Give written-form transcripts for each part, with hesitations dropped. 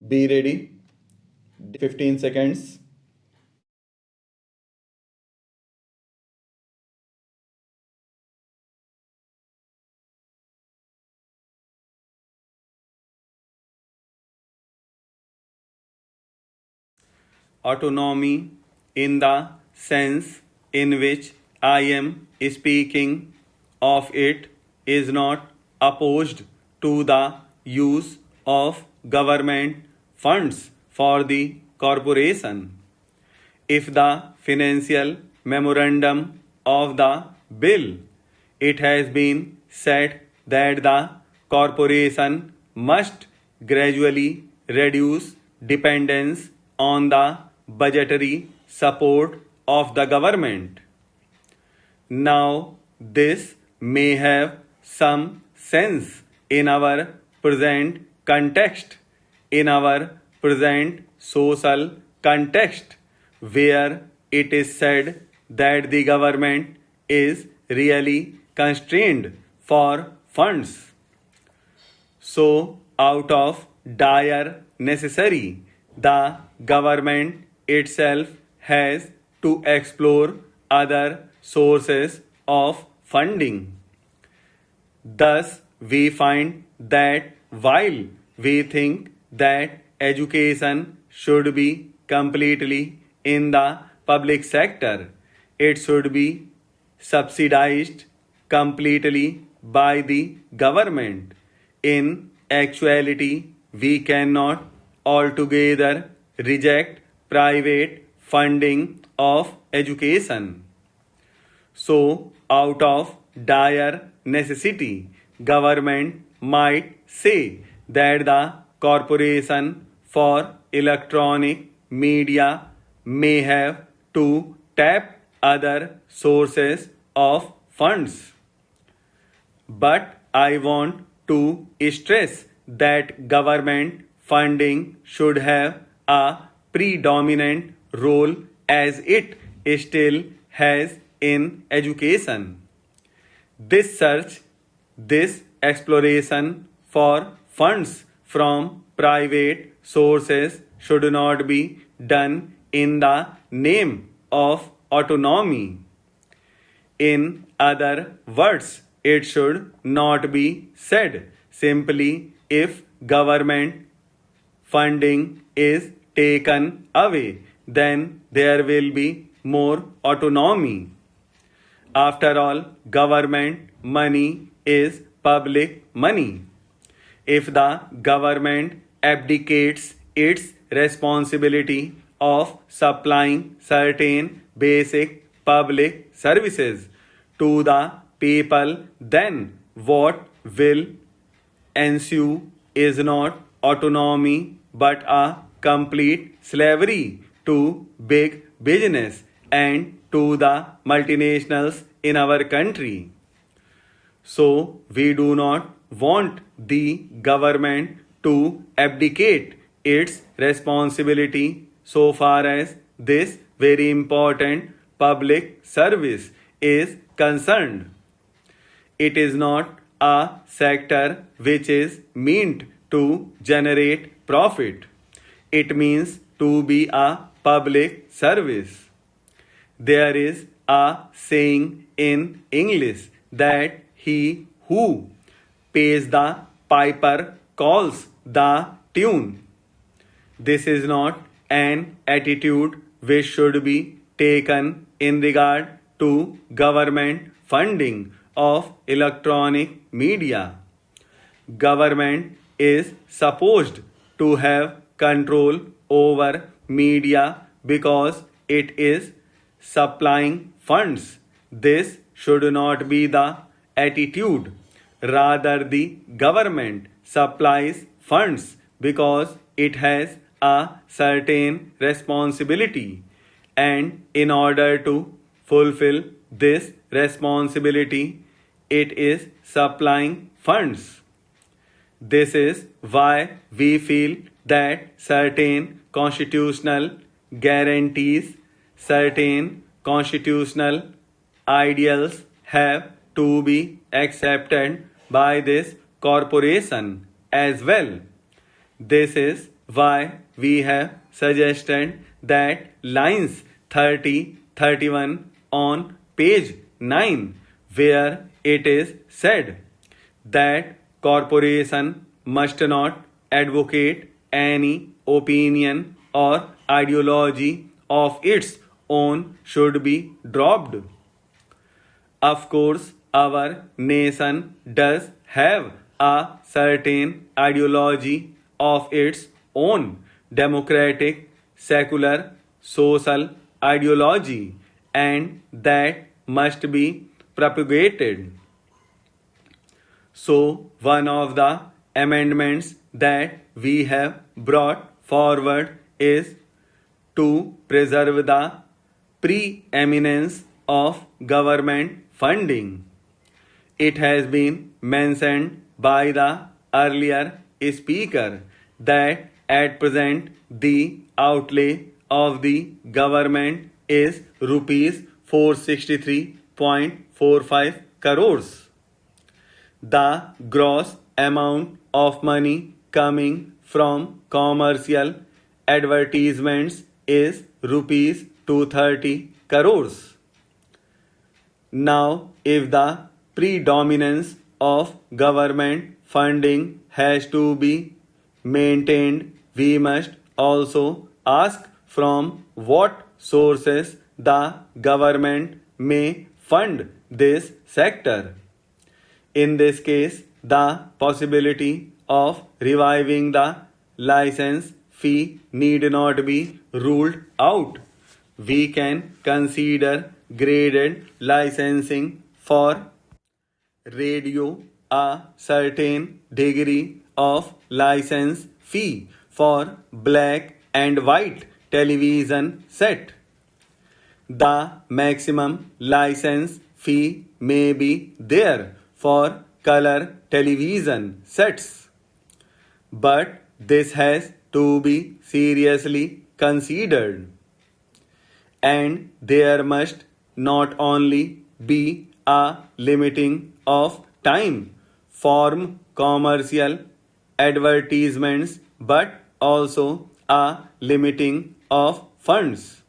Be ready. 15 seconds. Autonomy in the sense in which I am speaking of it is not opposed to the use of government funds for the corporation. If the financial memorandum of the bill, it has been said that the corporation must gradually reduce dependence on the budgetary support of the government. Now, this may have some sense in our present context, in our present social context, where it is said that the government is really constrained for funds. So, out of dire necessity, the government itself has to explore other sources of funding. Thus, we find that while we think that education should be completely in the public sector, it should be subsidized completely by the government. In actuality, we cannot altogether reject private funding of education. So, out of dire necessity, government might say that the corporation for electronic media may have to tap other sources of funds. But I want to stress that government funding should have a predominant role as it still has in education. This search, this exploration for funds from private sources should not be done in the name of autonomy. In other words, it should not be said simply if government funding is taken away, then there will be more autonomy. After all, government money is public money. If the government abdicates its responsibility of supplying certain basic public services to the people, then what will ensue is not autonomy but a complete slavery to big business and to the multinationals in our country. So, we do not want the government to abdicate its responsibility so far as this very important public service is concerned. It is not a sector which is meant to generate profit. It means to be a public service. There is a saying in English that he who pays the piper calls the tune. This is not an attitude which should be taken in regard to government funding of electronic media. Government is supposed to have control over media because it is supplying funds. This should not be the attitude. Rather, the government supplies funds because it has a certain responsibility, and in order to fulfill this responsibility, it is supplying funds. This is why we feel that certain constitutional guarantees, certain constitutional ideals have to be accepted by this corporation as well. This is why we have suggested that lines 30, 31 on page 9, where it is said that corporation must not advocate any opinion or ideology of its own should be dropped. Of course, our nation does have a certain ideology of its own, democratic, secular, social ideology, and that must be propagated. So, one of the amendments that we have brought forward is to preserve the preeminence of government funding. It has been mentioned by the earlier speaker that at present the outlay of the government is rupees 463.45 crores. The gross amount of money coming from commercial advertisements is rupees 230 crores. Now, if the predominance of government funding has to be maintained, we must also ask from what sources the government may fund this sector. In this case, the possibility of reviving the license fee need not be ruled out. We can consider graded licensing for radio, a certain degree of license fee for black and white television set. The maximum license fee may be there for color television sets, but this has to be seriously considered. And there must not only be a limiting of time from commercial advertisements but also a limiting of funds.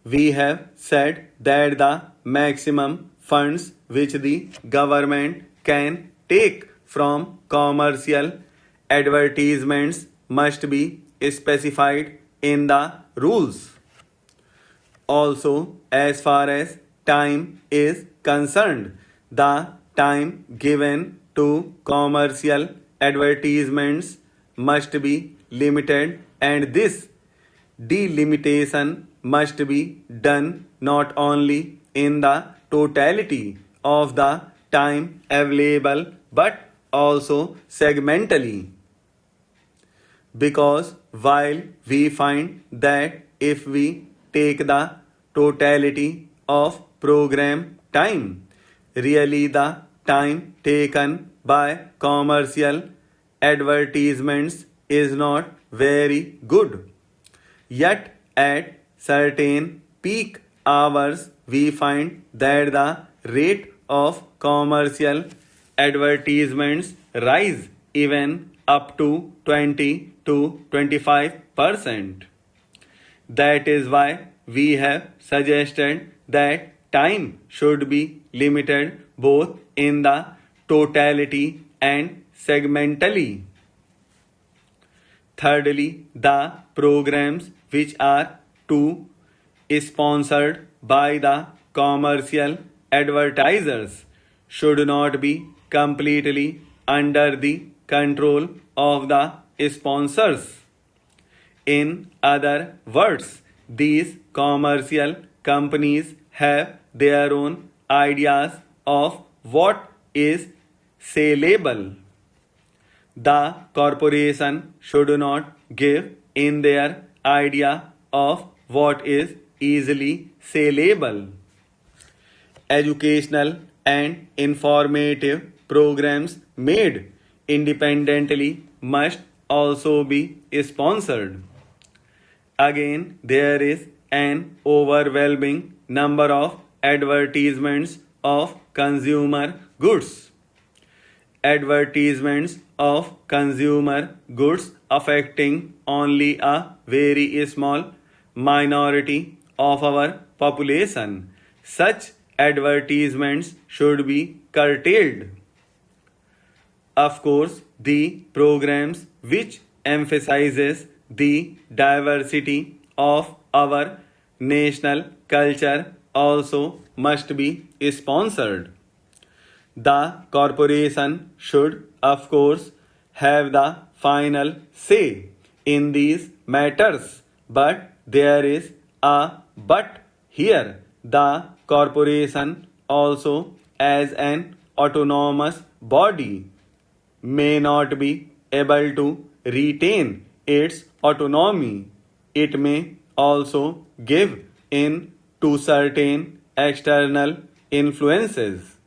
We have said that the maximum funds which the government can take from commercial advertisements must be specified in the rules. Also, as far as time is concerned, the time given to commercial advertisements must be limited, and this delimitation must be done not only in the totality of the time available but also segmentally. Because while we find that if we take the totality of program time, really the time taken by commercial advertisements is not very good. Yet at certain peak hours we find that the rate of commercial advertisements rise even up to 20 to 25%. That is why we have suggested that time should be limited both in the totality and segmentally. Thirdly, the programs which are to sponsored by the commercial advertisers should not be completely under the control of the sponsors. In other words, these commercial companies have their own ideas of what is saleable. The corporation should not give in their idea of what is easily saleable. Educational and informative programs made independently must also be sponsored. Again, there is an overwhelming number of advertisements of consumer goods. Advertisements of consumer goods affecting only a very small minority of our population. Such advertisements should be curtailed. Of course, the programs which emphasizes the diversity of our national culture also must be sponsored. The corporation should, of course, have the final say in these matters, but there is a but here. The corporation also, as an autonomous body, may not be able to retain its autonomy. It may also give in to certain external influences.